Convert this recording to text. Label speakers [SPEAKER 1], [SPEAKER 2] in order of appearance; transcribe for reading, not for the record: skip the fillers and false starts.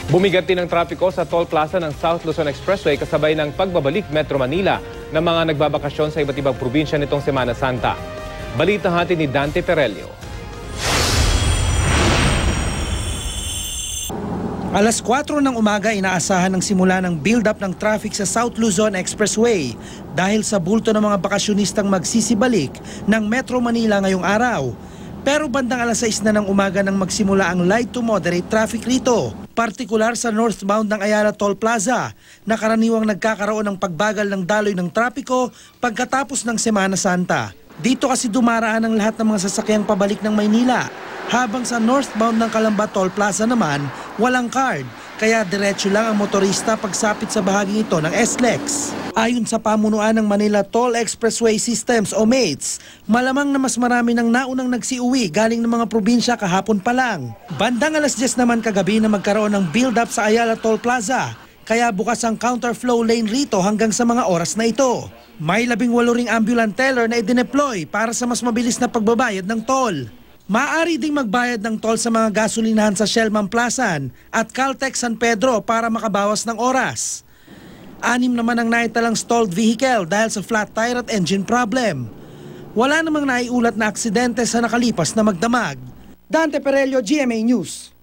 [SPEAKER 1] Bumigat din ang trapiko sa toll plaza ng South Luzon Expressway kasabay ng pagbabalik Metro Manila ng mga nagbabakasyon sa iba't ibang probinsya nitong Semana Santa. Balita hati ni Dante Perelio.
[SPEAKER 2] Alas 4 ng umaga inaasahan ng simula ng build-up ng traffic sa South Luzon Expressway dahil sa bulto ng mga bakasyonistang magsisibalik ng Metro Manila ngayong araw. Pero bandang alas 6 na ng umaga nang magsimula ang light to moderate traffic rito, partikular sa northbound ng Ayala Toll Plaza na karaniwang nagkakaroon ng pagbagal ng daloy ng trapiko pagkatapos ng Semana Santa. Dito kasi dumaraan ang lahat ng mga sasakyang pabalik ng Maynila. Habang sa northbound ng Calamba Toll Plaza naman, walang card, kaya diretso lang ang motorista pagsapit sa bahaging ito ng SLEX. Ayon sa pamunuan ng Manila Toll Expressway Systems o MATES, malamang na mas marami ng naunang nagsiuwi galing ng mga probinsya kahapon pa lang. Bandang alas 10 naman kagabi na magkaroon ng build-up sa Ayala Toll Plaza, kaya bukas ang counterflow lane rito hanggang sa mga oras na ito. May 18 ring ambulant teller na idineploy para sa mas mabilis na pagbabayad ng toll. Maaari ding magbayad ng toll sa mga gasolinahan sa Shellman Plazan at Caltex San Pedro para makabawas ng oras. 6 naman ang naitalang stalled vehicle dahil sa flat tire at engine problem. Wala namang naiulat na aksidente sa nakalipas na magdamag. Dante Perelio, GMA News.